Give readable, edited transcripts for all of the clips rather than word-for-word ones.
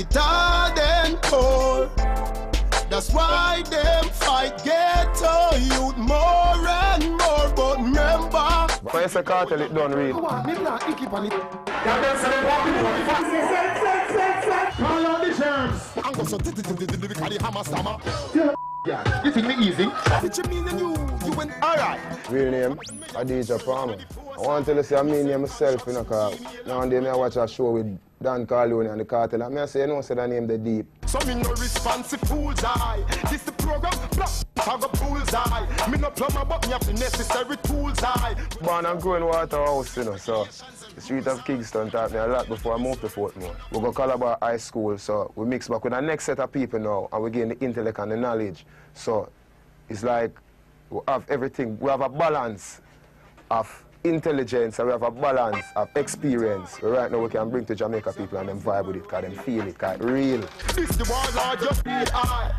it hard and cold. That's why them fight ghetto youth more and more. But remember, when you say Kartel, it done real. I'm going to yeah, you think me easy? what you mean you went alright? Real name, Adija Palmer. I want to tell you, say I mean name myself, you know, because now and then I watch a show with Dan Carlone and the Kartel, and I say, you know, say the name the deep. So me no responsive fool's eye. This the program, I got fool's eye. Me no plumber, but me have the necessary tools eye. Born and growing Waterhouse, you know, so the street of Kingston taught me a lot before I moved to Portmore. We go Calabar High School, so we mix back with the next set of people now, and we gain the intellect and the knowledge. So it's like we have everything. We have a balance of intelligence, and we have a balance of experience. Right now we can bring to Jamaica people and them vibe with it, because them feel it, because it's real. This the warlord, just need eye.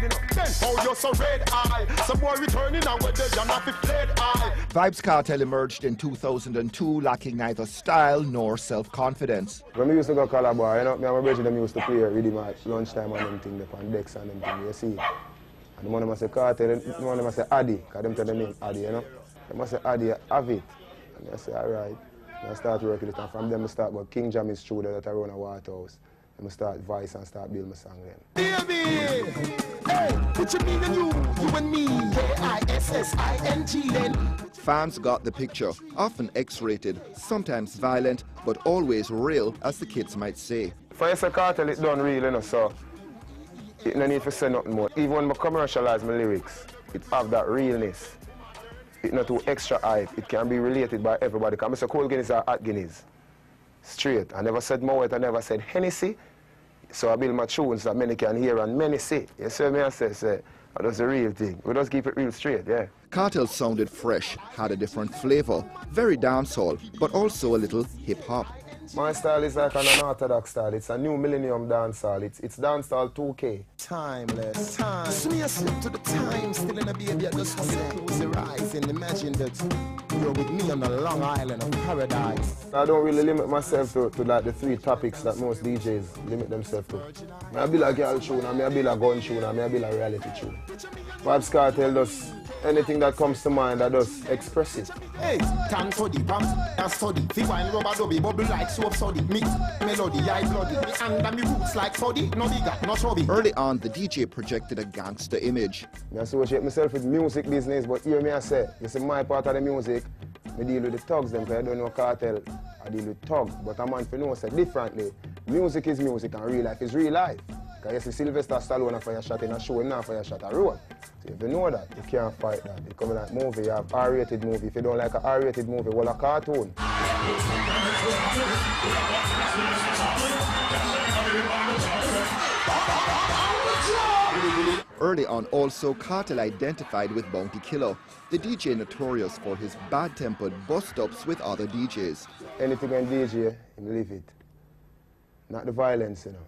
Then how you so red eye. Some boy returning and whether you're not be fled eye. Vybz Kartel emerged in 2002, lacking neither style nor self-confidence. When we used to go Calabar, you know, me and my brother them used to play rhythm at lunchtime and them thing, on decks and them thing, you see. And the one of them say Kartel, the one of them say Addy, because them tell the name Addy, you know. They must say, Addy, have it. And I say, all right. And I start working it, and from them I start go King Jam is true that I run a Waterhouse. Then I start voice and start build my song then. Baby! Hey, what you mean and you and me? K-I-S-S-I-N-G then. Fans got the picture, often X-rated, sometimes violent, but always real, as the kids might say. For you say Kartel, it done real, you know, so it no need to say nothing more. Even when I commercialize my lyrics, it have that realness. It's not too extra hype. It can be related by everybody. Because I say cold Guinness are hot Guinness. Straight. I never said Moet, I never said Hennessy. So I build my tunes that many can hear and many see. You see me I say, that's the real thing. We just keep it real straight, yeah. Kartel sounded fresh, had a different flavor, very dancehall, but also a little hip-hop. My style is like an unorthodox style. It's a new millennium dancehall. It's dancehall 2K. Timeless. Time. Swing yourself to the time. Still in a baby, I just want to close your eyes and imagine that you're with me on the Long Island of paradise. I don't really limit myself to like the 3 topics that most DJs limit themselves to. I build a girl tune, I build a gun tune, I build a reality tune. Vybz Kartel does anything that comes to mind, I just express it. Hey, thanks for the pumps and study. Fi wine rubber dubby, bubble like soap soddy. Mix melody, I bloody. Me under me roots like soddy, no bigger, no chubby. Early on, the DJ projected a gangster image. I associate myself with music business, but hear me I say, this is my part of the music. I deal with the thugs them, because I don't know Kartel, I deal with thugs. But a man for know say differently. Music is music and real life is real life. Because you see Sylvester Stallone fire shot in a show, him not fire shot a road. So if you know that, you can't fight that. You come in like movie, you have R-rated movie. If you don't like a R-rated movie, well a cartoon. Early on also, Kartel identified with Bounty Killer, the DJ notorious for his bad-tempered bust-ups with other DJs. Anything on DJ, you live it. Not the violence, you know.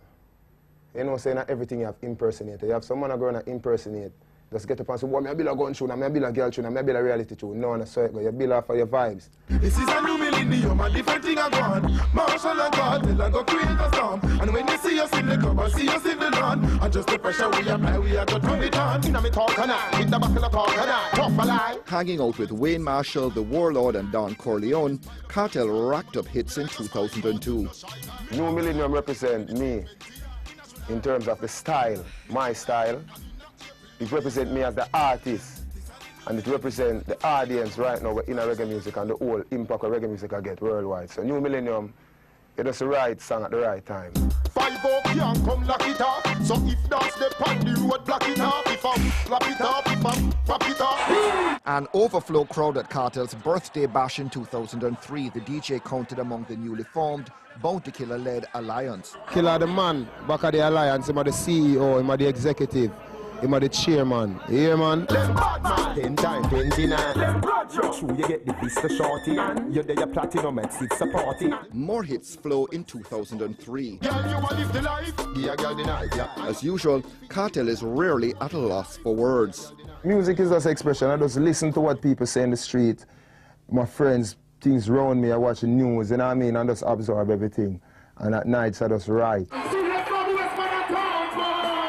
You know, say not everything you have impersonated. You have someone who going to impersonate. Just get up and say, well, I build a gun tune, I build a girl tune, I build a reality tune. No, no, so you build off of your vibes. This is a new millennium, a different thing I gone. Marshall and Kartel, I go create a storm. And when you see us in the club, I see us in the lawn. And just the pressure we apply, we are to turn it on. In me talk and I, in the back of the talk and I, tough alive. Hanging out with Wayne Marshall, the Warlord, and Don Corleone, Kartel racked up hits in 2002. New Millennium represent me in terms of the style, my style. It represents me as the artist, and it represents the audience right now in reggae music and the whole impact of reggae music I get worldwide. So New Millennium, it is the right song at the right time. 5 can't come lock it off. So if that's the pan, the road block it off. If I'm flap it up, if I'm pop it off. An overflow crowd at Kartel's birthday bash in 2003, the DJ counted among the newly formed Bounty Killer-led alliance. Killer the man, back at the alliance, him are the CEO, him are the executive, him are the chairman. You hear, man? Them bad man. 10 times 29. Them bad true, you get the Vista shorty. You're there, platinum, it's a party. More hits flow in 2003. Girl, you wanna live the life? Yeah, girl, the night, yeah. As usual, Kartel is rarely at a loss for words. Music is just expression. I just listen to what people say in the street. My friends, things around me, I watch the news, you know what I mean? I just absorb everything. And at nights I just write.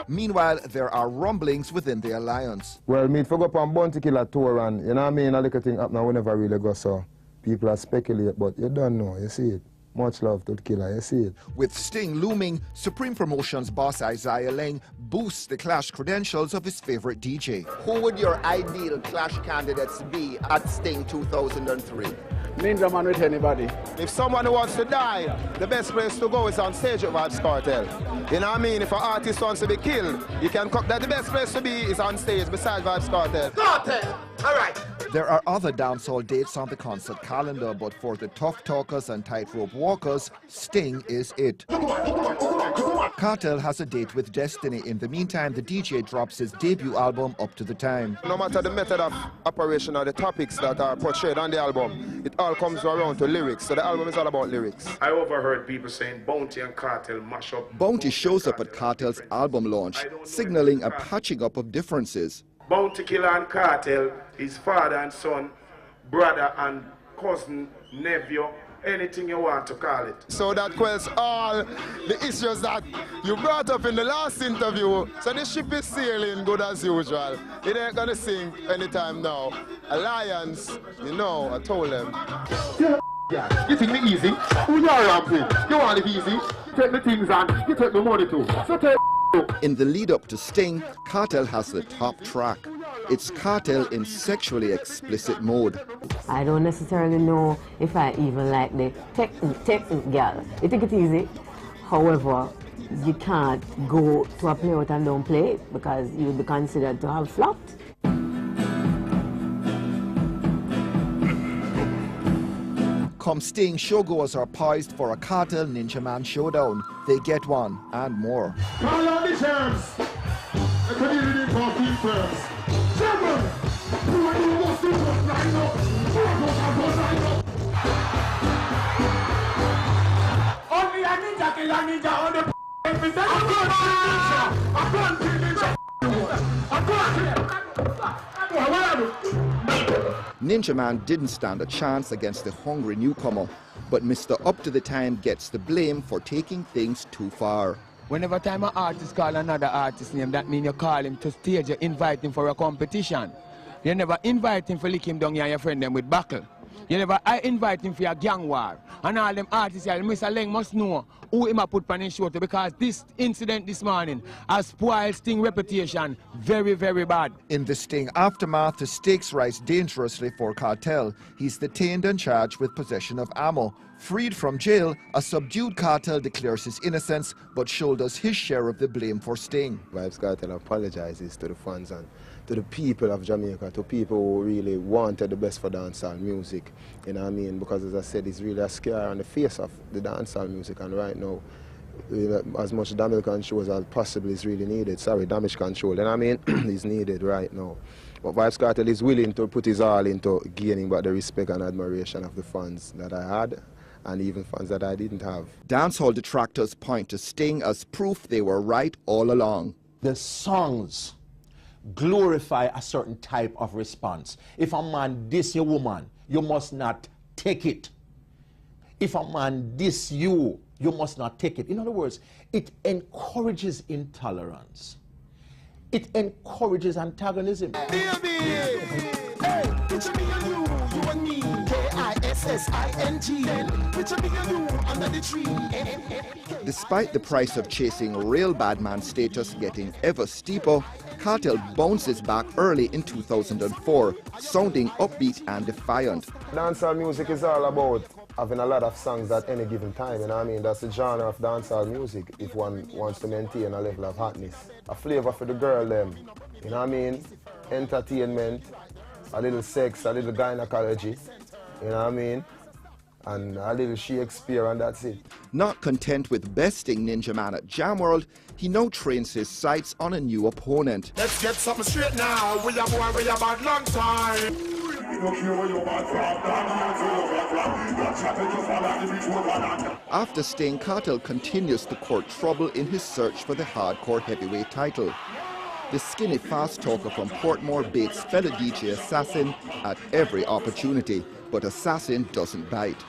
Meanwhile, there are rumblings within the alliance. Well, me for go up on Bounty Killer tour and, you know what I mean, a little thing happen, we never really go, so people are speculate, but you don't know, you see it. Much love to the Killer, you see it. With Sting looming, Supreme Promotions boss Isaiah Lang boosts the clash credentials of his favorite DJ. Who would your ideal clash candidates be at Sting 2003? Ninja Man with anybody. If someone wants to die, the best place to go is on stage with Vybz Kartel. You know what I mean? If an artist wants to be killed, you can come. That the best place to be is on stage beside Vybz Kartel. Kartel! All right. There are other dancehall dates on the concert calendar, but for the tough talkers and tightrope walkers, Sting is it. Kartel has a date with Destiny. In the meantime, the DJ drops his debut album Up to the Time. No matter the method of operation or the topics that are portrayed on the album, it all comes around to lyrics. So the album is all about lyrics. I overheard people saying Bounty and Kartel mash up. Bounty shows up at Kartel's album launch, signaling a patching up of differences. Bounty Killer and Kartel is father and son, brother and cousin, nephew, anything you want to call it. So that quells all the issues that you brought up in the last interview. So the ship is sailing good as usual. It ain't gonna sink anytime now. Alliance, you know, I told them. Yeah, you think me easy? Who you are ramping? You want it easy? Take the things and you take the money too. So take. In the lead up to Sting, Kartel has the top track. It's Kartel in sexually explicit mode. I don't necessarily know if I even like the technique girl. You take it easy. However, you can't go to a playout and don't play it because you'll be considered to have flopped. Come Sting, showgoers are poised for a Kartel Ninja Man showdown. They get one and more. Call on the sheriffs. The community party first. Seven. Who are you most people line up? Only a ninja kill a ninja on the episode. I'm going to ninja. I'm going to Ninja Man didn't stand a chance against the hungry newcomer, but Mr. Up to the Time gets the blame for taking things too far. Whenever time an artist call another artist name, that means you call him to stage, you invite him for a competition. You never invite him for lick him down here and your friend them with buckle. You never invite him for a gang war. And all them artists here, Mr. Leng must know who him a put on his show to, because this incident this morning has spoiled Sting reputation very, very bad. In the Sting aftermath, the stakes rise dangerously for Kartel. He's detained and charged with possession of ammo. Freed from jail, a subdued Kartel declares his innocence but shoulders his share of the blame for Sting. Vybz Kartel apologizes to the fans and to the people of Jamaica, to people who really wanted the best for dancehall music. You know what I mean? Because as I said, it's really a scare on the face of the dancehall music, and right now, as much damage control as possibly is really needed. Sorry, damage control, you know what I mean? is needed right now. But Vybz Kartel is willing to put his all into gaining back the respect and admiration of the fans that I had, and even fans that I didn't have. Dancehall detractors point to Sting as proof they were right all along. The songs glorify a certain type of response. If a man diss your woman, you must not take it. If a man diss you, you must not take it. In other words, it encourages intolerance. It encourages antagonism. Baby, hey, picture me and you and me, K-I-S-S-I-N-G. Picture me and you under the tree. Despite the price of chasing real bad man status getting ever steeper, Kartel bounces back early in 2004, sounding upbeat and defiant. Dancehall music is all about having a lot of songs at any given time, you know what I mean? That's the genre of dancehall music if one wants to maintain a level of hotness. A flavor for the girl them, you know what I mean? Entertainment, a little sex, a little gynecology, you know what I mean? And a little Shakespeare, and that's it. Not content with besting Ninja Man at Jam World, he now trains his sights on a new opponent. Let's get something straight now. We are boy, we are bad long time. After Sting, Kartel continues to court trouble in his search for the hardcore heavyweight title. The skinny fast talker from Portmore baits fellow DJ Assassin at every opportunity, but Assassin doesn't bite.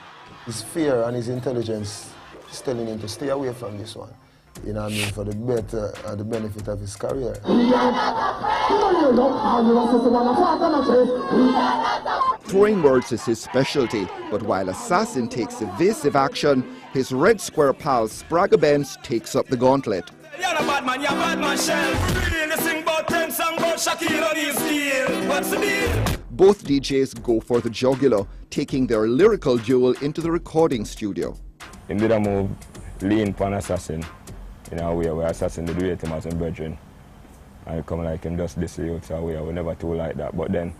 His fear and his intelligence is telling him to stay away from this one. you know what I mean, for the better and the benefit of his career. Throwing words is his specialty, but while Assassin takes evasive action, his Red Square pal Spragga Benz takes up the gauntlet. Both DJs go for the jugular, taking their lyrical duel into the recording studio. Him did a move, lean upon Assassin, in a way where Assassin did rate him as a brethren. And come like him just this youth away, I would never too like that. But then,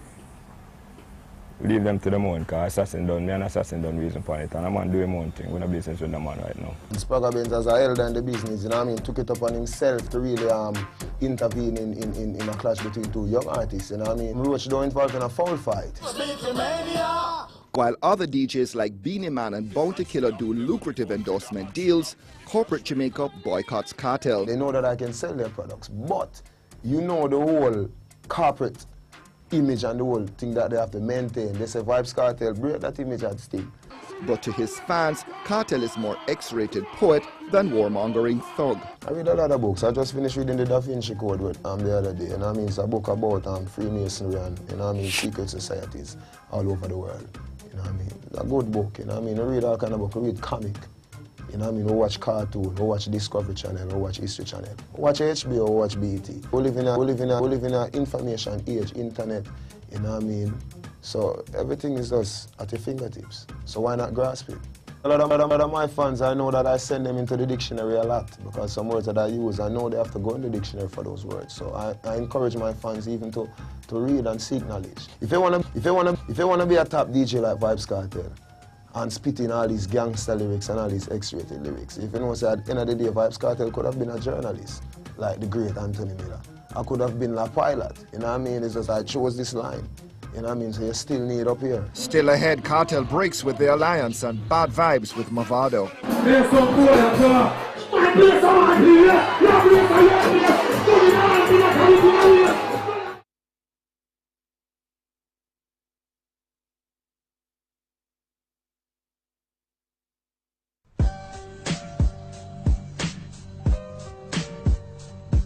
leave them to the moon, because Assassin done, me and Assassin done reason for it. And I'm man doing my own thing, we're not business with the man right now. Spragga Benz as a elder in the business, you know what I mean, took it upon himself to really intervene in a clash between two young artists, you know what I mean. Roach don't involve in a foul fight. While other DJs like Beanie Man and Bounty Killer do lucrative endorsement deals, corporate Jamaica boycotts Kartel. They know that I can sell their products, but you know the whole corporate image and the whole thing that they have to maintain. They say Vybz Kartel, break that image at stake. But to his fans, Kartel is more X-rated poet than warmongering thug. I read a lot of books. I just finished reading the Da Vinci Code with, the other day. You know what I mean? It's a book about Freemasonry and, you know what I mean, secret societies all over the world. You know what I mean? It's a good book, you know what I mean? I read all kind of book. I read comic. You know what I mean? I watch cartoon, I watch Discovery Channel, I watch History Channel. I watch HBO, I watch BET. We live in a information age, internet, you know what I mean? So everything is just at your fingertips. So why not grasp it? A lot of my fans, I know that I send them into the dictionary a lot because some words that I use, I know they have to go in the dictionary for those words. So I encourage my fans even to read and seek knowledge. If you wanna be a top DJ like Vybz Kartel, and spitting all these gangster lyrics and all these X-rated lyrics. If you know, say at the end of the day, Vybz Kartel could have been a journalist, like the great Anthony Miller. I could have been a pilot, you know what I mean? It's just I chose this line, you know what I mean? So you still need up here. Still ahead, Kartel breaks with the Alliance and Bad Vibes with Mavado.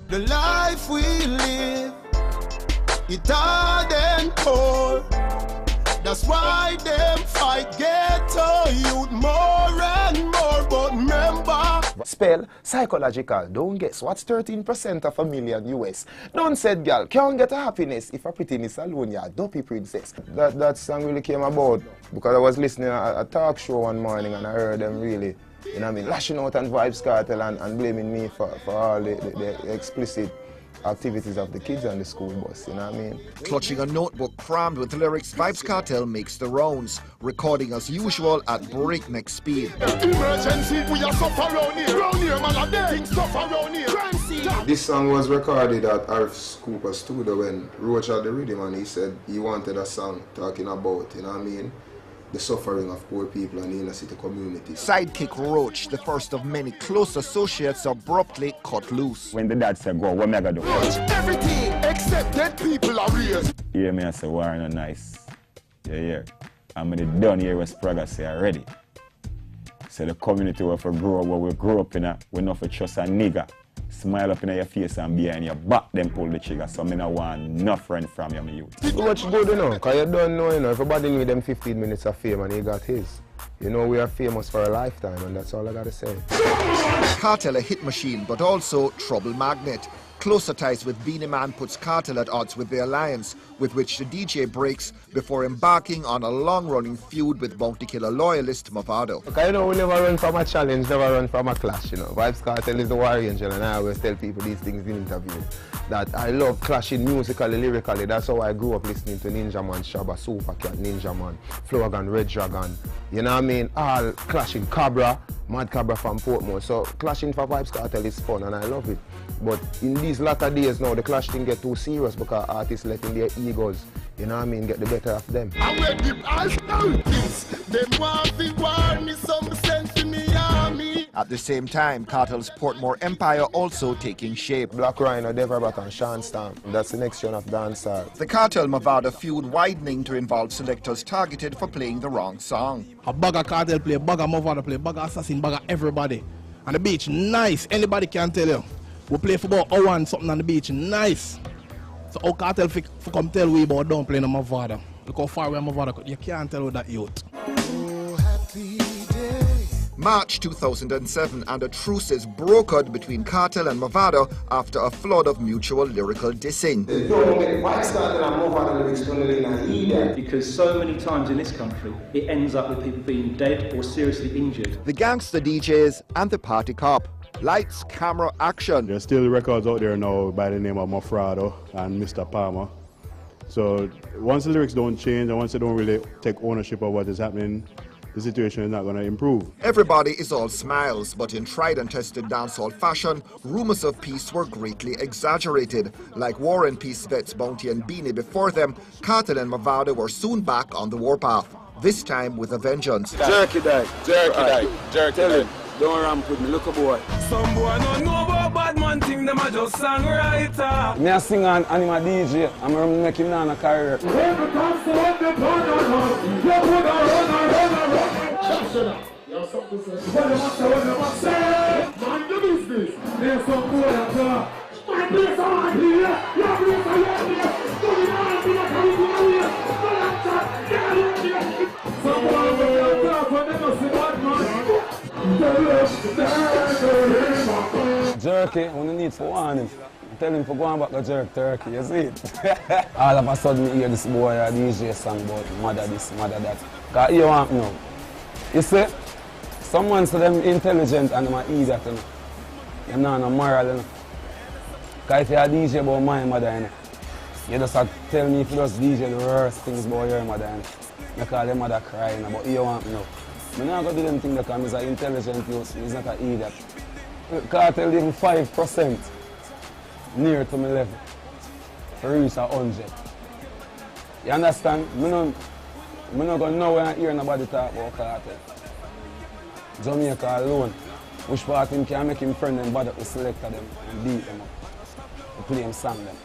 The life we live, it's hard and cold. That's why them fight ghetto youth more and more. But remember, spell psychological. Don't guess what's 13% of $1 million US. Don't said girl can't get a happiness if a prettiness alone you're a dopey princess. That song really came about because I was listening to a talk show one morning and I heard them really, you know what I mean, lashing out on Vybz Kartel and blaming me for all the explicit activities of the kids on the school bus, you know what I mean? Clutching a notebook crammed with lyrics, Vybz Kartel makes the rounds, recording as usual at breakneck speed. Emergency, we are suffer around here, man, things suffer around here. This song was recorded at Arif's Cooper studio when Roach had the rhythm and he said he wanted a song talking about, you know what I mean, the suffering of poor people in the inner city community. Sidekick Roach, the first of many close associates, abruptly cut loose. When the dad said go, what am I gonna do? Everything except dead people are real. Yeah, me I say, war no nice. Yeah. I'm done here with Spragga say already. So the community where we grow up in, we not for trust a nigga. Smile up in your face and behind your back, then pull the trigger. So I don't want no friend from you, my youth. Roach good, you know, because you don't know, you know, everybody need them 15 minutes of fame and he got his. You know, we are famous for a lifetime and that's all I gotta say. Kartel a hit machine, but also trouble magnet. Closer ties with Beanie Man puts Kartel at odds with the Alliance, with which the DJ breaks before embarking on a long-running feud with Bounty Killer loyalist Mavado. Okay, you know, we never run from a challenge, never run from a clash, you know. Vybz Kartel is the war angel and I always tell people these things in interviews. That I love clashing musically, lyrically. That's how I grew up listening to Ninja Man, Shabba, Supercat, Ninja Man, Flogan, Red Dragon. You know what I mean? All clashing, Cabra, Mad Cabra from Portmore. So clashing for Vybz Kartel is fun and I love it. But in these latter days now, the clash didn't get too serious because artists letting their egos, you know what I mean, get the better of them. I wear the things. Them want to war me some sense in me army. At the same time, Kartel's Portmore empire also taking shape. Black Rhino, Deverbrock and Sean Stamp. That's the next gen of dancehall. The Kartel-Mavado feud widening to involve selectors targeted for playing the wrong song. A bugger Kartel play, bugger Mavado play, bugger Assassin, bugger everybody. And the beach, nice. Anybody can tell you. We play for about hour and something on the beach, nice. So how Kartel for come tell we about don't play no Mavado. Look how far away Mavado, you can't tell with that youth. Oh, happy day. March 2007, and a truce is brokered between Kartel and Mavado after a flood of mutual lyrical dissing. Because so many times in this country, it ends up with people being dead or seriously injured. The gangster DJs and the party cop. Lights, camera, action. There's still records out there now by the name of Mafrado and Mr. Palmer. So once the lyrics don't change and once they don't really take ownership of what is happening, the situation is not going to improve. Everybody is all smiles, but in tried and tested dancehall fashion, rumors of peace were greatly exaggerated. Like War and Peace vets Bounty and Beanie before them, Kartel and Mavado were soon back on the warpath, this time with a vengeance. Jerky die, tell him. Don't ramp with me, look a boy. Some boy don't know about bad man thing, them are just songwriter. Me a sing on anima DJ, I'm making him on a career. Jerky, when you need for warning, tell him for going back to jerk turkey, you see it? All of a sudden you hear this boy a DJ song about mother this, mother that. Because you want me now. You see, someone say them intelligent and them are idiot, you know. You're not no moral, you know. Because if you're a DJ about my mother, you know, you just have to tell me if you just DJ the worst things about your mother, you know. You call your mother crying, you know, but you want me now. I'm not going to do them things because he's an intelligent youth, he's not an idiot. Kartel even 5% near to my level to reach 100. You understand? I'm not going to know when I hear nobody talk about Kartel. Jamaica alone, which part him can make him friend and bother to select them and beat them up, to play him song them.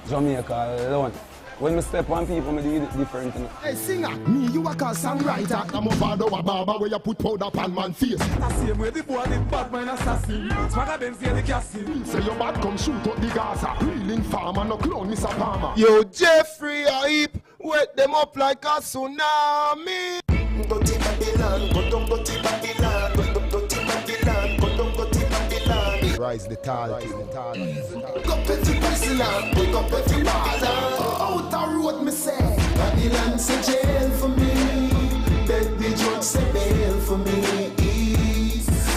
Jamaica alone. When I step on people, I do it different. Hey singer, me you a call songwriter. I'm a Mavado a barber where you put powder pan man face. The same way the boy did bad man assassin. Swagger them fear the casting. Say your bad come shoot up the Gaza. Reeling farmer, no clone Mr. Palmer. Yo, Jeffrey a heap, wet them up like a tsunami. Dirty Babylon, go down dirty Babylon, go down dirty Babylon, go down dirty Babylon. Rise the tall thing. Pick up every prisoner, pick up every baller. Out the road me say, Babylon say jail for me. Beg the judge say bail for me.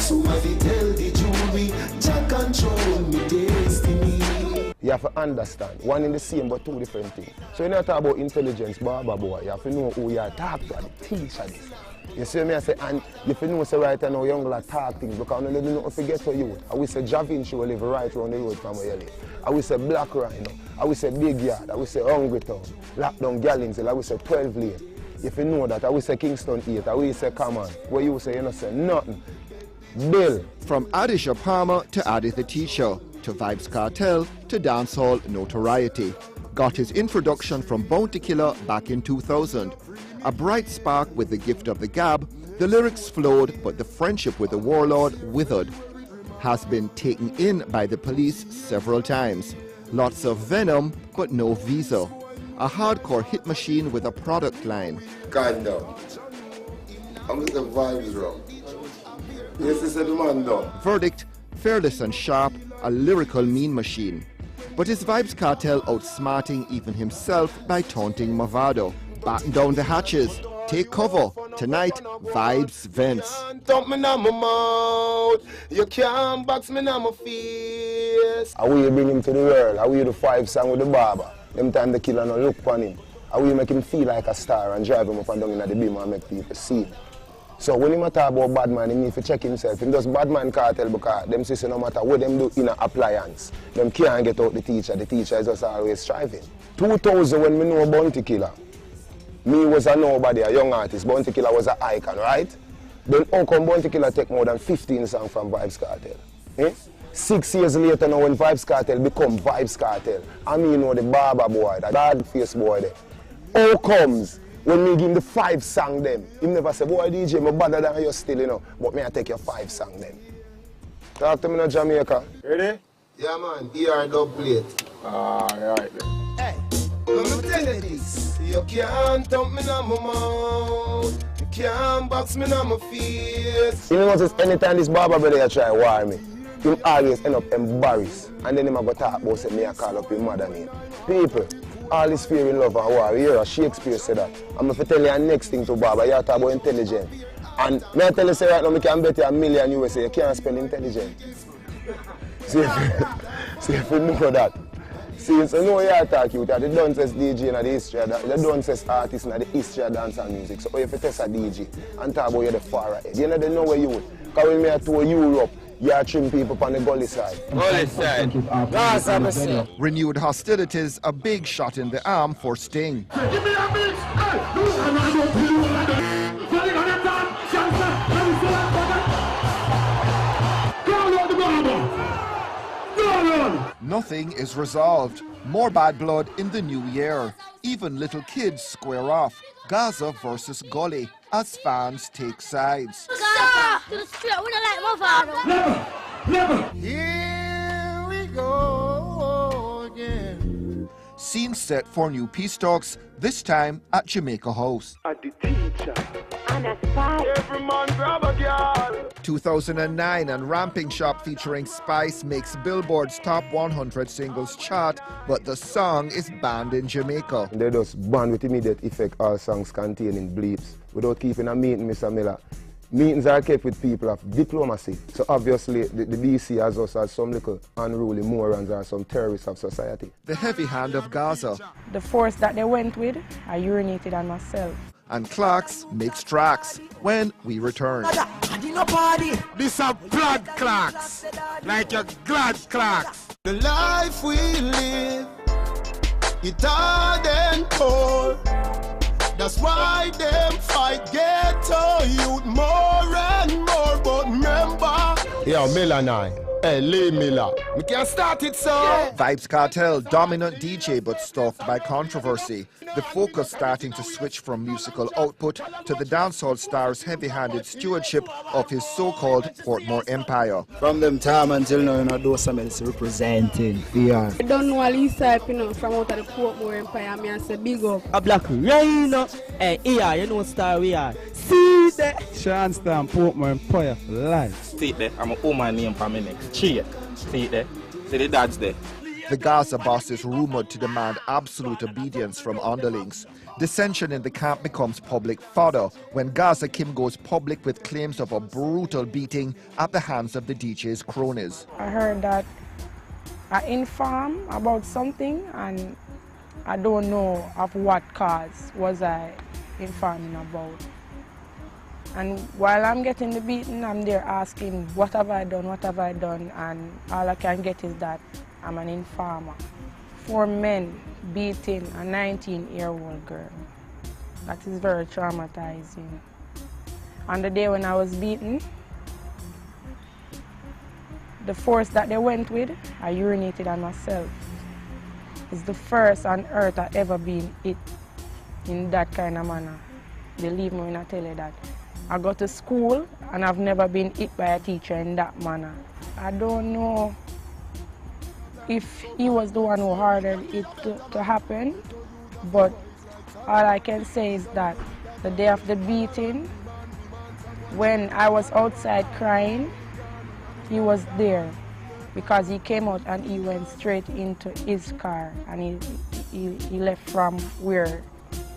Somebody tell the jury, Jah control me destiny. You have to understand, one in the same but two different things. So you're not talking about intelligence, Baba boy. You have to know who you are talking to, the teacher this. You see me, I say, and you have to know, say right now, young lad talk things, because I don't know forget to you. I will say Javin, she will live right around the road from where you live. I will say Black Rhino, I will say Big Yard, I will say Hungry Town, Lockdown Gallins, I will say 12 Lane. If you know that, I will say Kingston 8, I will say Common. Where you say, you know, say nothing. Bill. From Adisha Palmer to Adi the Teacher, to Vybz Kartel, to dancehall notoriety. Got his introduction from Bounty Killer back in 2000. A bright spark with the gift of the gab, the lyrics flowed, but the friendship with the warlord withered. Has been taken in by the police several times. Lots of venom, but no visa. A hardcore hit machine with a product line. Kind of. I'm just a Vybz wrong. Yes, it's a demand though. Verdict, fearless and sharp, a lyrical mean machine. But is Vybz Kartel outsmarting even himself by taunting Mavado? Batten down the hatches, take cover. Tonight, Vybz vents. Dump me na my mouth, you can't box me na my face. How will you bring him to the world? How will you do 5 songs with the barber? Them time the killer no look upon him. How will you make him feel like a star and drive him up and down in the beam and make people see him? So when he talk about bad man, he need to check himself. He does bad man Kartel because them say no matter what them do in an appliance, them can't get out the teacher is just always striving. 2000 when me know Bounty Killer, me was a nobody, a young artist, Bounty Killer was an icon, right? Then how come Bounty Killer take more than 15 songs from Vybz Kartel? Eh? 6 years later now when Vybz Kartel become Vybz Kartel, I mean you know the barber boy, that bad face boy there. How comes When me give him the 5 song them, he never say, boy DJ, me better than you still, you know. But me I take your 5 song them. Talk to me in Jamaica. Ready? Yeah, man. ER dub plate. Alright then. Hey, let me tell you this. You can't dump me in my mouth. You can't box me in my face. You know notice anytime this barber brother try war me, he always end up embarrassed. And then he go talk about say me I call up his mother name. People, all this fear in love and war. You hear Shakespeare say that. I'm going to tell you the next thing to barber. You talk about intelligent. And me I tell you say right now, I can bet you $1 million USA. You can't spend intelligent. See if you know that. See, so know you talk you that the dancehall DJ in the history of the dancehall artist in the history of dancehall music. So if you test a DJ and talk about you the far ahead, you don't know where you would. Because when me tour Europe, you are trim people on the gully side. Gully side. Renewed hostilities, a big shot in the arm for Sting. Give me a mix! Nothing is resolved. More bad blood in the new year. Even little kids square off. Gaza versus Gully as fans take sides. Gaza to the street, we don't like Movado. Never! Here we go again. Scene set for new peace talks, this time at Jamaica House. At the teacher. And a spy. Every man grab a girl. 2009 and Ramping Shop featuring Spice makes Billboard's top 100 singles chart, but the song is banned in Jamaica. They just ban with immediate effect all songs containing bleeps without keeping a meeting, Mr. Miller. Meetings are kept with people of diplomacy. So obviously the DC has us as some little unruly morons or some terrorists of society. The heavy hand of Gaza. The force that they went with, I urinated on myself. And Clarks makes tracks when we return. This a blood clocks, like your glad clocks. The life we live, it's hard and cold. That's why them fight ghetto youth more and more. But remember, Yo, Miller now. Hey, Lee Miller. We can start it, so. Vybz Kartel, dominant DJ but stalked by controversy. The focus starting to switch from musical output to the dancehall star's heavy-handed stewardship of his so-called Portmore empire. From them time until now, you know, those some else representing. Yeah. I don't know Lisa, you know, from out of the Portmore empire, I say big up. A black rain, hey, yeah, you know star we are. See that? Sean Stan, Portmore empire, life. See there, I'm a woman name for me next. Cheer. See there? See the dad's there. The Gaza boss is rumored to demand absolute obedience from underlings. Dissension in the camp becomes public fodder when Gaza Kim goes public with claims of a brutal beating at the hands of the DJ's cronies. I heard that I informed about something and I don't know of what cause was I informing about. And while I'm getting the beating, I'm there asking, what have I done, and all I can get is that I'm an informer. 4 men beating a 19-year-old girl. That is very traumatizing. On the day when I was beaten, the force that they went with, I urinated on myself. It's the first on earth I ever been hit in that kind of manner. Believe me when I tell you that. I go to school and I've never been hit by a teacher in that manner. I don't know if he was the one who ordered it to happen, but all I can say is that the day of the beating, when I was outside crying, he was there because he came out and he went straight into his car and he left from where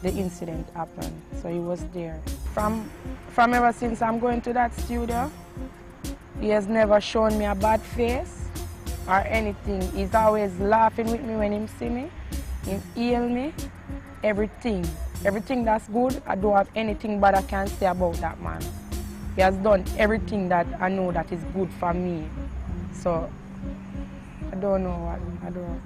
the incident happened, so he was there. From ever since I'm going to that studio, he has never shown me a bad face or anything. He's always laughing with me when he see me, he heal me, everything. Everything that's good, I don't have anything bad I can say about that man. He has done everything that I know that is good for me. So, I don't know what, I don't.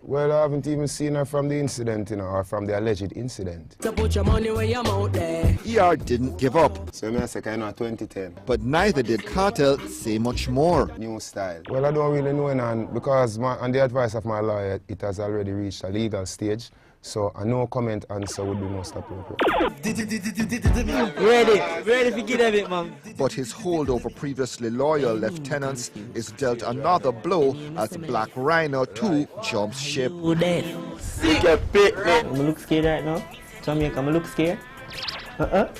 Well, I haven't even seen her from the incident, you know, or from the alleged incident. So put your money where your mouth there. ER didn't give up. So I say kind of 2010. But neither did Kartel say much more. New style. Well, I don't really know, and because on the advice of my lawyer, it has already reached a legal stage. So a no comment answer would be most appropriate. Ready to get a bit, man. But his hold over previously loyal lieutenants is dealt another blow as Black Rhino 2 jumps ship. I'm look scared right now. Jamaica, I'm look scared.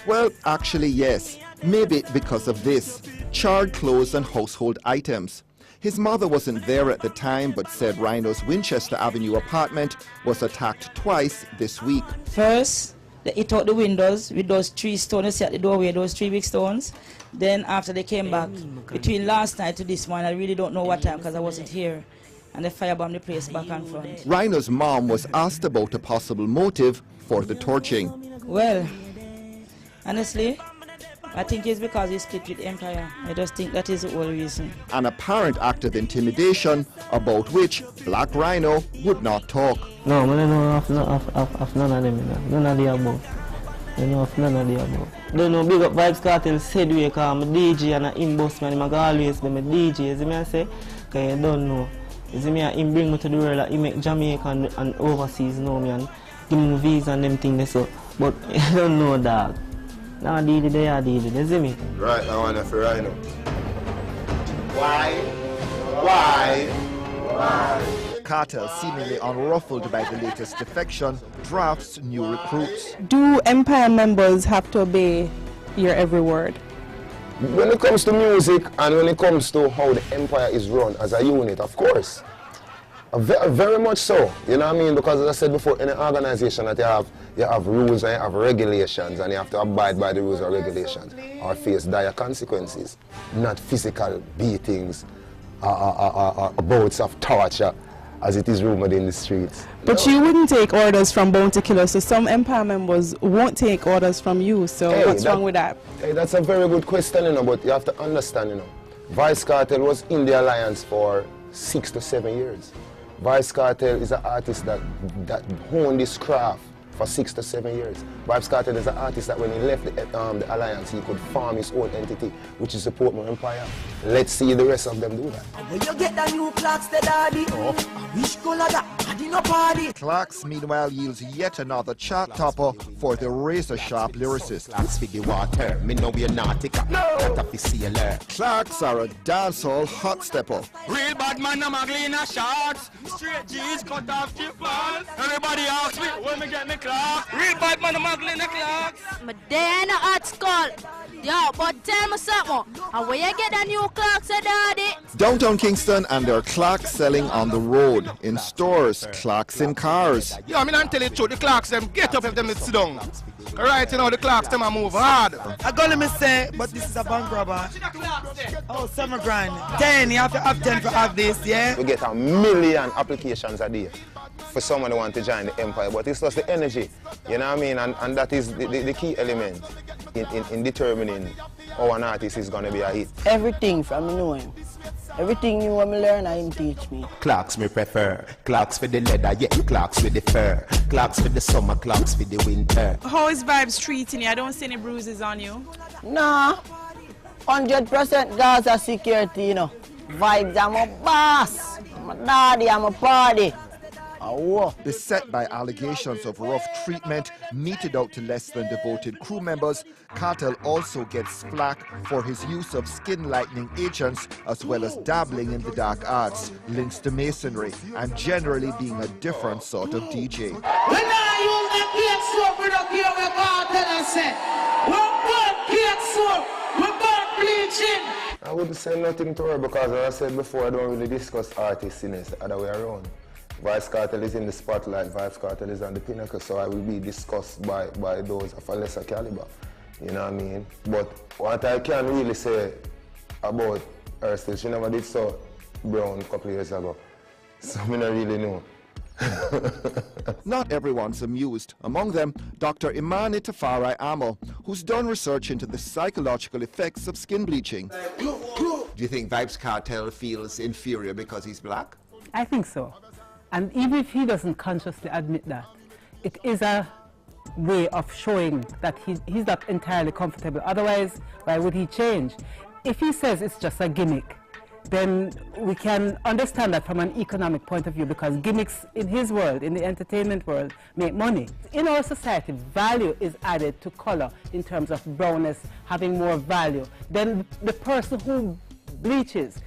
Well, actually, yes. Maybe because of this. Charred clothes and household items. His mother wasn't there at the time, but said Rhino's Winchester Avenue apartment was attacked twice this week. First, they hit out the windows with those 3 stones at the doorway, those 3 big stones. Then after they came back, between last night to this one, I really don't know what time because I wasn't here. And they firebombed the place back and front. Rhino's mom was asked about a possible motive for the torching. Well, honestly, I think it's because he split with Empire. I just think that is the whole reason. An apparent act of intimidation about which Black Rhino would not talk. No, I don't know of none of them. None of the above. I know of none of the above. Don't know, big up Vybz Kartel said we because I'm a DJ and I'm boss man. I'm always be my DJ. You see me I say? Because you don't know. You see me I bring me to the world. He make Jamaica and overseas know me and give me visa and them things. So, but I don't know that. Now deal it, they are deal it, you see me? Right, I want to for Rhino. Why? Kartel, seemingly unruffled by the latest defection, drafts new recruits. Do Empire members have to obey your every word? When it comes to music and when it comes to how the Empire is run as a unit, of course. Very much so, you know what I mean? Because as I said before, in an organization that you have rules and you have regulations and you have to abide by the rules and regulations or face dire consequences, not physical beatings or bouts of torture as it is rumored in the streets. But you wouldn't take orders from bounty killers, so some Empire members won't take orders from you, so what's wrong with that? Hey, that's a very good question, you know, but you have to understand, you know, Vybz Kartel was in the alliance for 6 to 7 years. Vybz Kartel is an artist that honed this craft for 6 to 7 years. Vybz Kartel is an artist that when he left the alliance, he could form his own entity, which is the Portmore Empire. Let's see the rest of them do that. When you get the new clocks, the daddy. Oh, I wish color that. No party. Clarks meanwhile yields yet another chart topper for the razor-sharp lyricist. Clarks feed the water, me know we're naughty. Not a sailor. Clarks are a dancehall hot stepper. Real bad man, I'm ugly in a shorts. Straight jeans, cut off cheap balls. Everybody asks me, when me get me clocks. Real bad man, I'm ugly in the clocks. My day in the art school. Yo, but tell me something. And where you get the new clocks, daddy? Downtown Kingston and their Clarks selling on the road, in stores, Clarks in cars. Yeah, I mean, I'm telling you, the Clarks them get up if them sit down. Right, you know, the Clarks them a move hard. I gotta me say, but this is a bank robber. Oh, summer grind. 10, you have to have 10 for have this, yeah? We get 1 million applications a day for someone who want to join the Empire, but it's just the energy, you know what I mean? And that is the key element in determining how an artist is going to be a hit. Everything from me knowing. Everything you want me learn, I him teach me. Clocks me prefer. Clocks for the leather, yeah, clocks with the fur. Clocks for the summer, clocks for the winter. How is Vybz treating you? I don't see any bruises on you. Nah, 100% Gaza security, you know. Vybz, I'm a boss. I'm a daddy, I'm a party. Beset by allegations of rough treatment meted out to less than devoted crew members, Kartel also gets flack for his use of skin lightening agents as well as dabbling in the dark arts, links to masonry, and generally being a different sort of DJ. I wouldn't say nothing to her because, as I said before, I don't really discuss artists in this, the other way around. Vybz Kartel is in the spotlight, Vybz Kartel is on the pinnacle, so I will be discussed by those of a lesser caliber, you know what I mean? But what I can really say about her still, she never did so brown a couple of years ago, so I don't really know. Not everyone's amused. Among them, Dr. Imani Tafari Amo, who's done research into the psychological effects of skin bleaching. Do you think Vybz Kartel feels inferior because he's black? I think so. And even if he doesn't consciously admit that, it is a way of showing that he's not entirely comfortable. Otherwise, why would he change? If he says it's just a gimmick, then we can understand that from an economic point of view, because gimmicks in his world, in the entertainment world, make money. In our society, value is added to color in terms of brownness having more value. Then the person who bleaches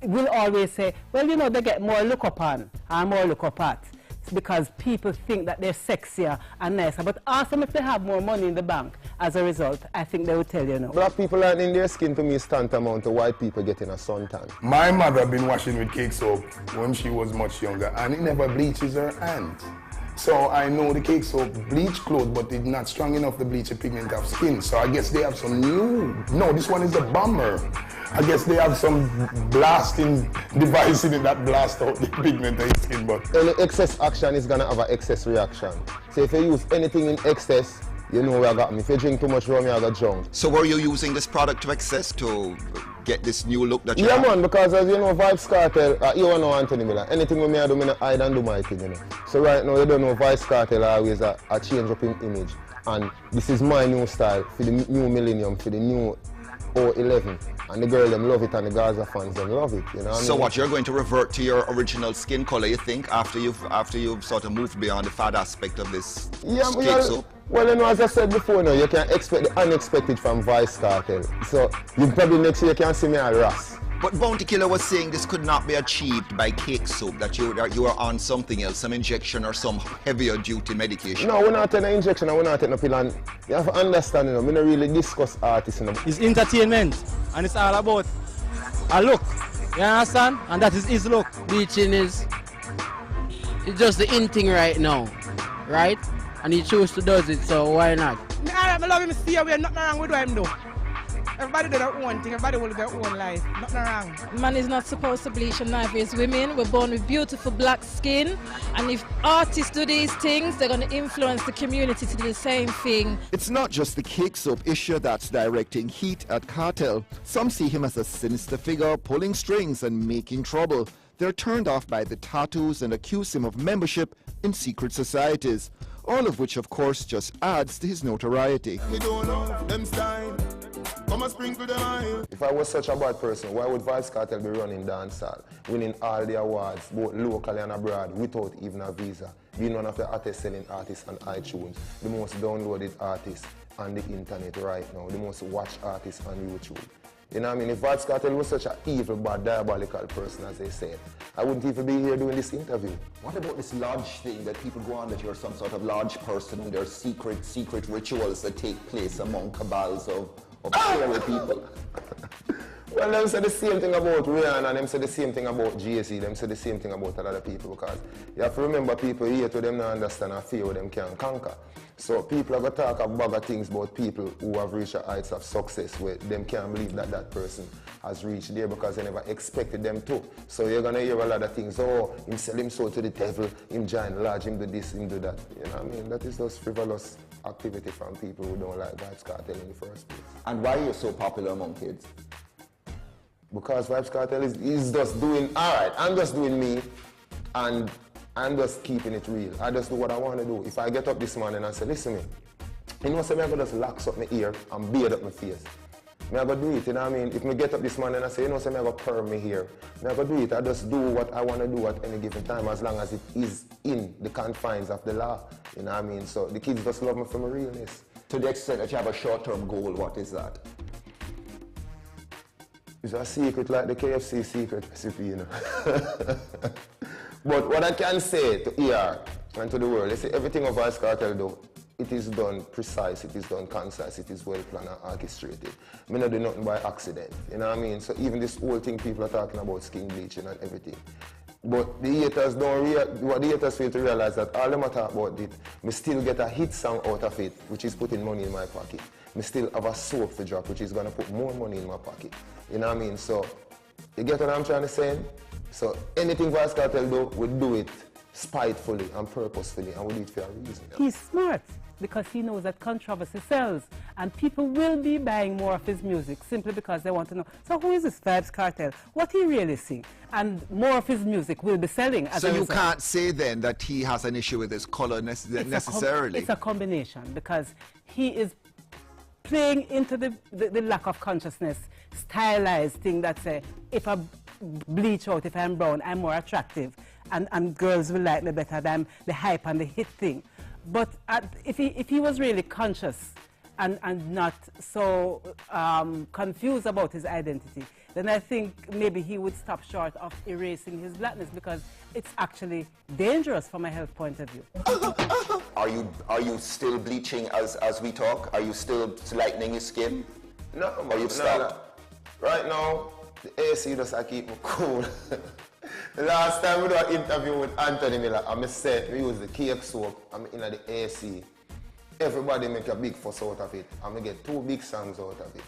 will always say, well, you know, they get more look upon and more look up at. It's because people think that they're sexier and nicer. But ask them if they have more money in the bank. As a result, I think they will tell you no. Black people are in their skin to me is tantamount to white people getting a suntan. My mother been washing with cake soap when she was much younger, and it never bleaches her hand. So I know the cake soap bleach clothes, but it's not strong enough to bleach a pigment of skin. So I guess they have some new, no, this one is a bomber. I guess they have some blasting device in it that blast out the pigment of your skin. But any excess action is gonna have an excess reaction. So if you use anything in excess, you know where I got me. If you drink too much rum, I got drunk. So were you using this product to excess to get this new look that you have? have? Man, because as you know, Vybz Kartel, you know Anthony Miller. Anything with me I do, I hide and do my thing, you know. So right now, you don't know, Vybz Kartel always a change up in image. And this is my new style for the new millennium, for the new 011. And the girl them love it, and the Gaza fans them love it, you know what I mean? So what, you're going to revert to your original skin color, you think, after you've sort of moved beyond the fad aspect of this cake soap? Well, you know, as I said before, you know, you can expect the unexpected from Vybz Kartel. So you probably next year you can see me at Ross. But Bounty Killer was saying this could not be achieved by cake soap, that you are on something else, some injection or some heavier duty medication. No, we're not taking an injection and we're not taking no pill. And you have to understand, you know, we don't really discuss artists. You know. It's entertainment, and it's all about a look. You understand? And that is his look. Bleaching is it's just the in thing right now, right? And he chose to do it, so why not? I love him stay away, nothing wrong with what him do. Everybody do their own thing, everybody will their own life, nothing wrong. Man is not supposed to bleach and neither is women. We're born with beautiful black skin, and if artists do these things, they're going to influence the community to do the same thing. It's not just the cake soap issue that's directing heat at Kartel. Some see him as a sinister figure pulling strings and making trouble. They're turned off by the tattoos and accuse him of membership in secret societies. All of which, of course, just adds to his notoriety. If I was such a bad person, why would Vybz Kartel be running dancehall, winning all the awards, both locally and abroad, without even a visa, being one of the hottest selling artists on iTunes, the most downloaded artist on the internet right now, the most watched artist on YouTube? You know what I mean? If Vybz Kartel was such an evil, bad, diabolical person, as they said, I wouldn't even be here doing this interview. What about this lodge thing that people go on, that you're some sort of lodge person and there's secret rituals that take place among cabals of scary people? Well, them say the same thing about Rihanna, and them say the same thing about Jay-Z, them say the same thing about a lot of people, because you have to remember people here to them not understand and fear what them can conquer. So people are going to talk a bag of things about people who have reached heights of success where them can't believe that that person has reached there because they never expected them to. So you're going to hear a lot of things, oh, him sell him soul to the devil, him join lodge, him do this, him do that. You know what I mean? That is just frivolous activity from people who don't like Vybz Kartel in the first place. And why are you so popular among kids? Because Vybz Kartel is just doing, all right, I'm just doing me, and I'm just keeping it real. I just do what I want to do. If I get up this morning and say, listen me, you know, say, I'm going to just locks up my ear and beard up my face. I'm going to do it, you know what I mean? If I get up this morning and I say, you know, say, I'm going to perm my hair. I'm going to do it. I just do what I want to do at any given time, as long as it is in the confines of the law. You know what I mean? So the kids just love me for my realness. To the extent that you have a short-term goal, what is that? It's a secret, like the KFC secret recipe, you know. But what I can say to ER and to the world, they say everything of Vybz Kartel do, it is done precise, it is done concise, it is well planned and orchestrated. I don't do nothing by accident, you know what I mean? So even this whole thing people are talking about skin bleaching and everything. But the haters what the haters fail to realize that all them talk about it, me still get a hit song out of it, which is putting money in my pocket. Me still have a soap to drop, which is gonna put more money in my pocket. You know what I mean? So, you get what I'm trying to say? So, anything Vybz Kartel do, we do it spitefully and purposefully, and we do it for a reason. He's smart because he knows that controversy sells, and people will be buying more of his music simply because they want to know, so who is this Vybz Kartel? What he really sing? And more of his music will be selling. So you can't say then that he has an issue with his color necessarily? It's a combination, because he is playing into the lack of consciousness, stylized thing that say, if a bleach out if I'm brown, I'm more attractive, and girls will like me better than the hype and the hit thing. But if he was really conscious and not so confused about his identity, then I think maybe he would stop short of erasing his blackness, because it's actually dangerous from a health point of view. Are you still bleaching as we talk? Are you still lightening your skin? No, or you've stopped? Right now, the AC just keep me cool. The last time we did an interview with Anthony Miller, I said we use the cake soap, I'm in the AC. Everybody make a big fuss out of it, and we get 2 big songs out of it.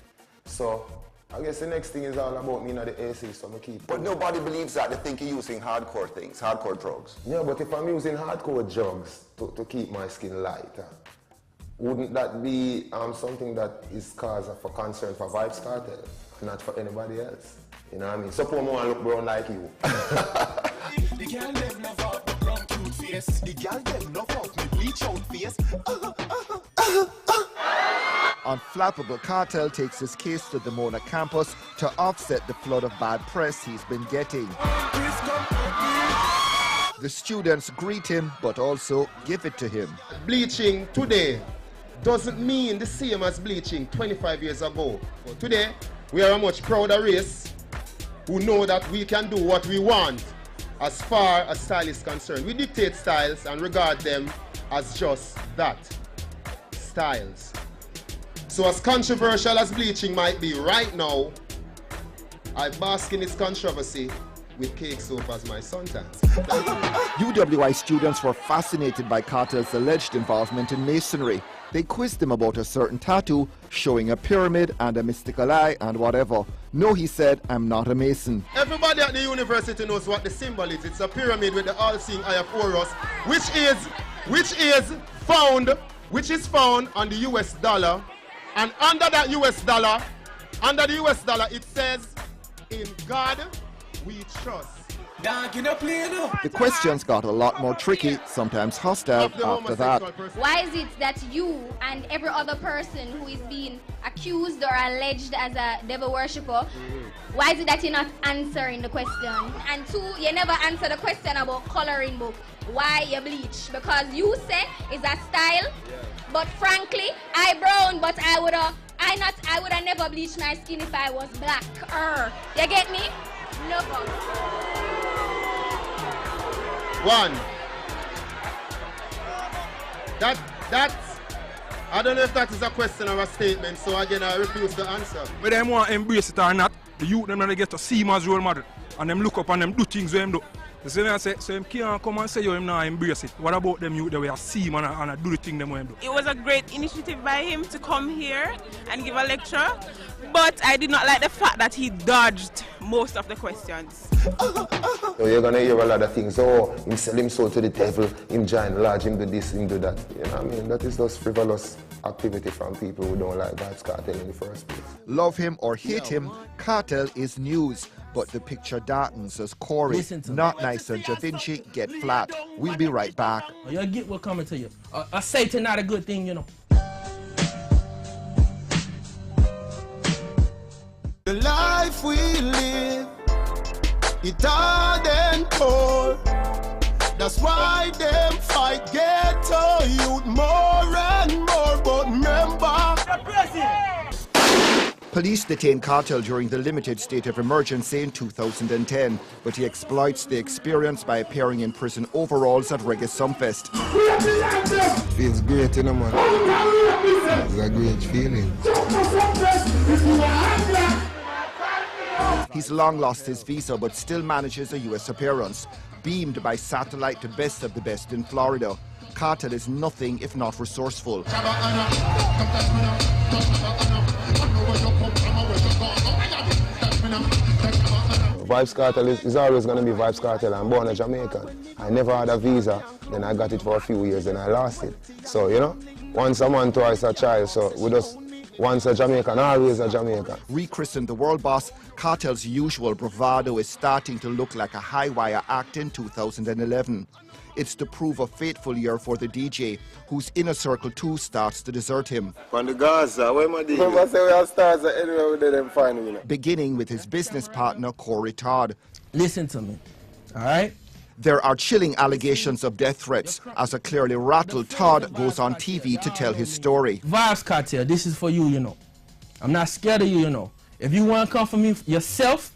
So, I guess the next thing is all about me in the AC, so I keep... But nobody believes that. They think you're using hardcore things, hardcore drugs. Yeah, but if I'm using hardcore drugs to keep my skin light, wouldn't that be something that is cause for concern for Vybz Kartel, not for anybody else? You know what I mean? Suppose I want to look brown like you. The girl them love out my brown cute face. The girl them love out me bleach out face. Unflappable, Kartel takes his case to the Mona campus to offset the flood of bad press he's been getting. The students greet him, but also give it to him. Bleaching today doesn't mean the same as bleaching 25 years ago. Today, we are a much prouder race who know that we can do what we want as far as style is concerned. We dictate styles and regard them as just that, styles. So as controversial as bleaching might be right now, I bask in its controversy with cake soap as my suntans. UWI students were fascinated by Kartel's alleged involvement in masonry. They quizzed him about a certain tattoo showing a pyramid and a mystical eye and whatever. No, he said, I'm not a mason. Everybody at the university knows what the symbol is. It's a pyramid with the all-seeing eye of Horus, which is found on the US dollar. And under that US dollar, it says, in God we trust. The questions got a lot more tricky, sometimes hostile after that. Why is it that you and every other person who is being accused or alleged as a devil worshipper, why is it that you're not answering the question? And 2, you never answer the question about coloring book. Why you bleach? Because you say it's a style, but frankly, I brown, but I would have never bleached my skin if I was black. You get me? Never. One. I don't know if that is a question or a statement, so again I refuse to answer. Whether them want to embrace it or not, the youth them get to see him as role model, and them look up and them do things with him do. So when I say, so him can't come and say you him now embrace it. What about them youth that we see him and do the thing them with him do? It was a great initiative by him to come here and give a lecture, but I did not like the fact that he dodged most of the questions. So you're gonna hear a lot of things. Oh, him sell him soul to the devil, him join large, him do this, him do that. You know what I mean? That is just frivolous activity from people who don't like Vybz Kartel in the first place. Love him or hate him, Kartel is news. But the picture darkens as Corey, Not Nice and Da Vinci get flat. We'll be right back. You get what's coming to you. A Satan not a good thing, you know. The life we live, it hard and poor. That's why them fight ghetto youth more and more. But remember, Police detained Kartel during the limited state of emergency in 2010, but he exploits the experience by appearing in prison overalls at Reggae Sumfest. Feels great, you know, man. It's a great feeling. He's long lost his visa, but still manages a US appearance. Beamed by satellite to best of the best in Florida, Kartel is nothing if not resourceful. Vybz Kartel is always going to be Vybz Kartel. I'm born a Jamaican. I never had a visa, then I got it for a few years, then I lost it. So, you know, once a man, twice a child, so we just Once a Jamaican, always a Jamaican. Rechristened the world boss, Kartel's usual bravado is starting to look like a high-wire act in 2011. It's to prove a fateful year for the DJ, whose inner circle too starts to desert him. From the Gaza, where my DJ? Remember say we have stars anywhere we them find me. Beginning with his business partner, Corey Todd. Listen to me, all right? There are chilling allegations of death threats as a clearly rattled Todd goes on TV to tell his story. Vybz Kartel, this is for you, you know. I'm not scared of you, you know. If you want to come for me yourself,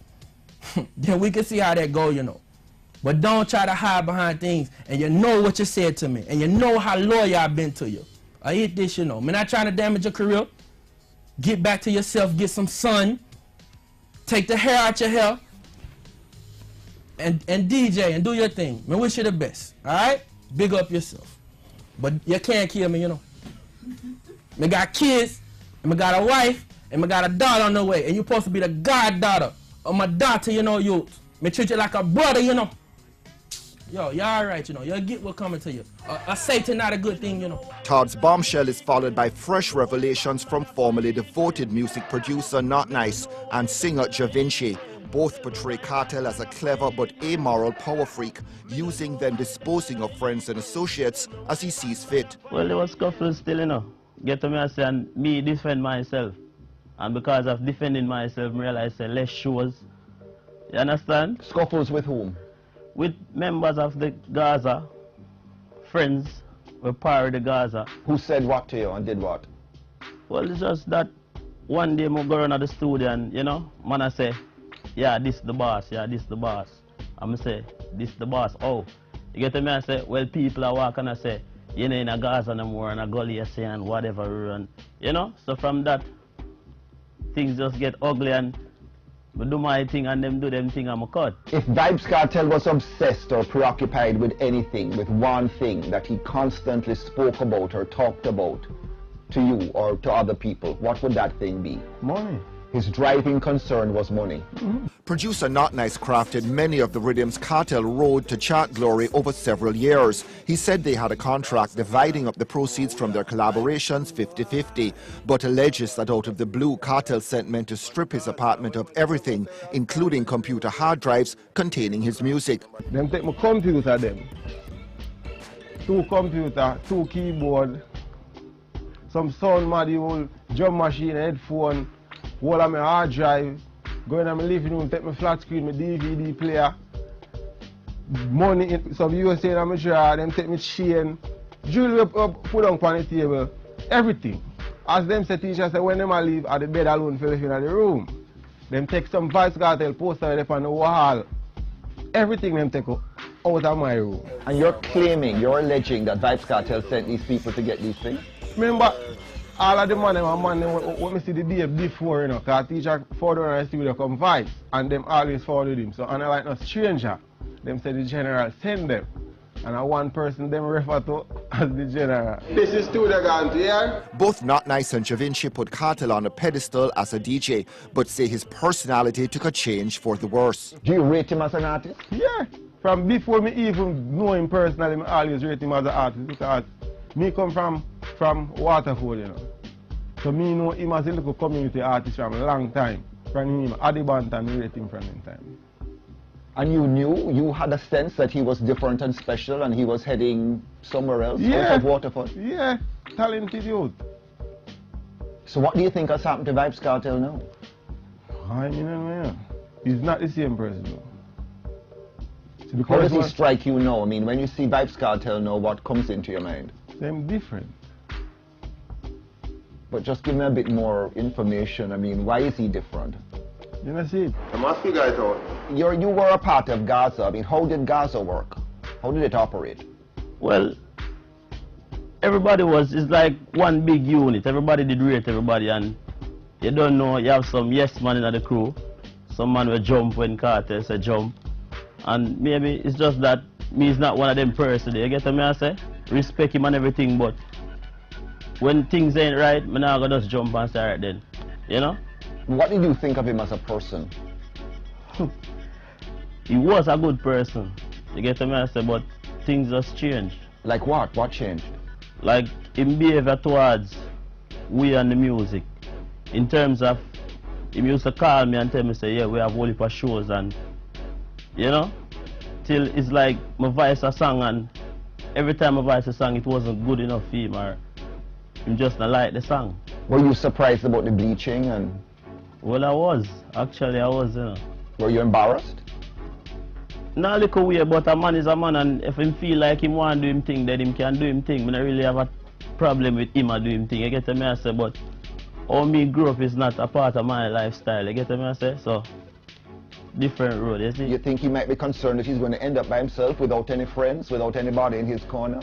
then we can see how that go, you know. But don't try to hide behind things, and you know what you said to me, and you know how loyal I've been to you. I hit this, you know. I'm not trying to damage your career. Get back to yourself, get some sun, take the hair out your hair, and DJ and do your thing. I wish you the best, all right? Big up yourself. But you can't kill me, you know. I got kids, and I got a wife, and I got a daughter on the way, and you're supposed to be the goddaughter of my daughter, you know, you. Me treat you like a brother, you know. Yo, you all right, you know. You'll get what's coming to you. A Satan not a good thing, you know. Todd's bombshell is followed by fresh revelations from formerly devoted music producer Not Nice and singer Da Vinci. Both portray Kartel as a clever but amoral power freak, using then disposing of friends and associates as he sees fit. Well, there was scuffles still, you know. Get to me and say, and me defend myself. And because of defending myself, I realize less shows. You understand? Scuffles with whom? With members of the Gaza, friends, were part of the Gaza. Who said what to you and did what? Well, it's just that one day I go around at the studio and, you know, man I say, yeah, this the boss, yeah, this the boss. I'm say, this the boss. Oh, you get to me, I say, well, people are walking, I say, you know, in a Gaza no more, and a gully, I say, and whatever, and, you know, so from that, things just get ugly, and I do my thing and them do them thing, I'm a cut. If Vybz Kartel was obsessed or preoccupied with anything, with one thing that he constantly spoke about or talked about to you or to other people, what would that thing be? Money. His driving concern was money. Producer Not Nice crafted many of the rhythms Kartel rode to chart glory over several years. He said they had a contract dividing up the proceeds from their collaborations 50-50, but alleges that out of the blue, Kartel sent men to strip his apartment of everything, including computer hard drives containing his music. Them take my computer, them. 2 computer, 2 keyboard, some sound module, drum machine, headphone, all of my hard drive, go in my living room, take my flat screen, my DVD player, money, some USA in my drawer, them take my chain, jewelry put on the table, everything. As them say, teachers say when them leave at the bed alone for living in the room. Them take some Vybz Kartel poster up on the wall. Everything them take out of my room. And you're claiming, you're alleging that Vybz Kartel sent these people to get these things? Remember, all of the man what me see the day before, you know, because teacher forward in the studio come Vybz, and them always forward him. So, and I like no stranger, them say the general send them. And one person them refer to as the general. This is studio gone here. Both Not Nice and Da Vinci put Kartel on a pedestal as a DJ, but say his personality took a change for the worse. Do you rate him as an artist? Yeah. From before me even know him personally, I always rate him as an artist because me come from Waterford, you know. So me know him as a little community artist from a long time. From him, Adibant, me rate him from him time. And you knew, you had a sense that he was different and special and he was heading somewhere else out of Waterford? Yeah, talented youth. So what do you think has happened to Vybz Kartel now? I mean, he's not the same person now. How does he strike you now? I mean, when you see Vybz Kartel now, what comes into your mind? Same different. But just give me a bit more information. I mean, why is he different? You know, see, I must figure it out. You were a part of Gaza. I mean, how did Gaza work? How did it operate? Well, everybody it's like one big unit. Everybody did rate everybody, and you don't know, you have some yes man in the crew. Some man will jump when Kartel say jump. And maybe it's just that me is not one of them person. You get what I say? Respect him and everything, but when things ain't right, I'm not gonna just jump and say right then. You know? What did you think of him as a person? He was a good person. You get what I say? But things just changed. Like what? What changed? Like him behavior towards we and the music. in terms of, he used to call me and tell me, say, yeah, we have a whole heap of shows, and, you know, till it's like my voice a song, and every time I voice a song, it wasn't good enough for him, or him just not like the song. Were you surprised about the bleaching? And well, I was. Actually, I was, you know. Were you embarrassed? Not a little weird, but a man is a man, and if him feel like him want to do him thing, then him can do him thing. I don't really have a problem with him or do him thing. You get me, I say, but how me grew up is not a part of my lifestyle. You get me, I say? So, different road, you see? You think he might be concerned that he's going to end up by himself without any friends, without anybody in his corner?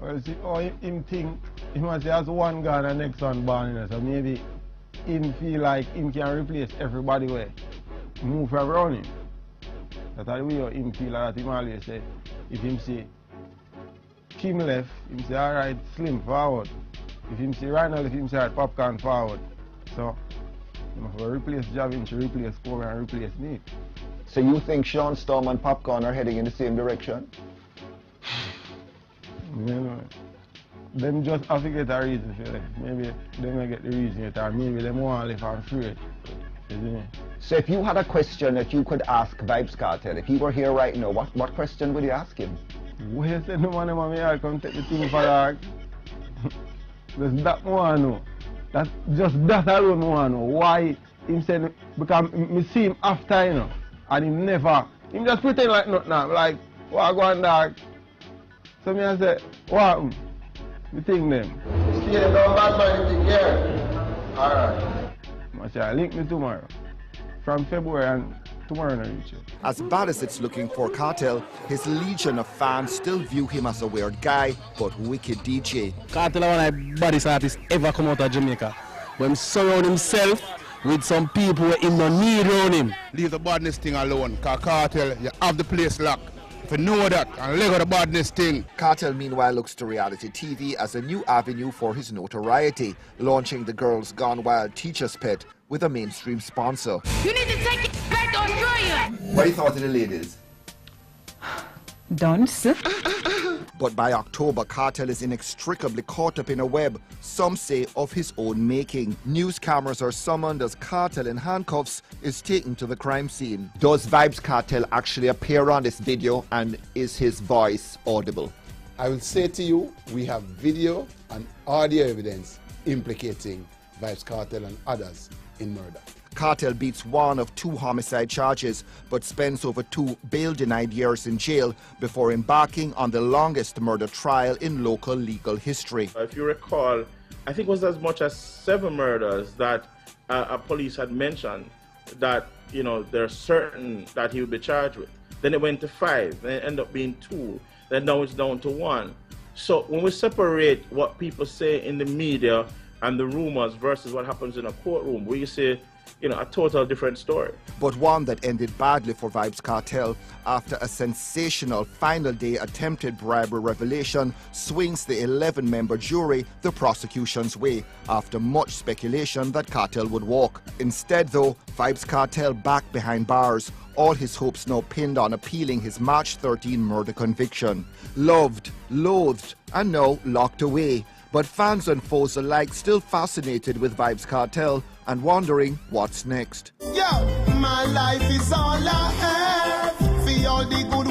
Well, see, how him think, he must have one gone and next one born, you know, so maybe him feel like him can replace everybody where move around him. That's the way him feel like that. Him always say, if him say Kim left, him say alright, Slim forward. If him say Rhino left, him say alright, Popcorn forward. So, you know, replace Javin, to replace Kobe and replace me. So you think Sean Storm and Popcorn are heading in the same direction? You know, them just have to get a reason for it. Maybe they may get the reason yet, or maybe they want to live and afraid. So if you had a question that you could ask Vybz Kartel, if he were here right now, what question would you ask him? Where said no money, mommy, I come take the thing for that. Just that one, no. That's just that alone, one. Why him said, because me see him after, you know, and him just pretend like nothing now, like, what going dog? So me I say, what? Me think them. See, don't bad man, you think here. Alright. Macha, link me tomorrow. From February and tomorrow I reach it. As bad as it's looking for Kartel, his legion of fans still view him as a weird guy, but wicked DJ. Kartel is one of the baddest artists ever come out of Jamaica. When he surround himself with some people who him no need around him. Leave the badness thing alone, because Kartel, you have the place locked. If you know that, and let go the badness thing. Kartel meanwhile looks to reality TV as a new avenue for his notoriety, launching the Girls Gone Wild Teacher's Pet with a mainstream sponsor. You need to take it back on Australia. What do you thought of the ladies? Dance. But by October, Kartel is inextricably caught up in a web, some say of his own making. News cameras are summoned as Kartel in handcuffs is taken to the crime scene. Does Vybz Kartel actually appear on this video, and is his voice audible? I will say to you, we have video and audio evidence implicating Vybz Kartel and others in murder. Kartel beats one of 2 homicide charges, but spends over 2 bail-denied years in jail before embarking on the longest murder trial in local legal history. If you recall, I think it was as much as 7 murders that police had mentioned that, you know, they're certain that he would be charged with. Then it went to 5, then it ended up being 2, then now it's down to 1. So when we separate what people say in the media and the rumors versus what happens in a courtroom, we say, you know, a total different story. But one that ended badly for Vybz Kartel after a sensational final day attempted bribery revelation swings the 11-member jury the prosecution's way after much speculation that Kartel would walk. Instead, though, Vybz Kartel back behind bars, all his hopes now pinned on appealing his March 13 murder conviction. Loved, loathed, and now locked away. But fans and foes alike still fascinated with Vybz Kartel and wondering what's next. Yo, my life is all I have. For all the good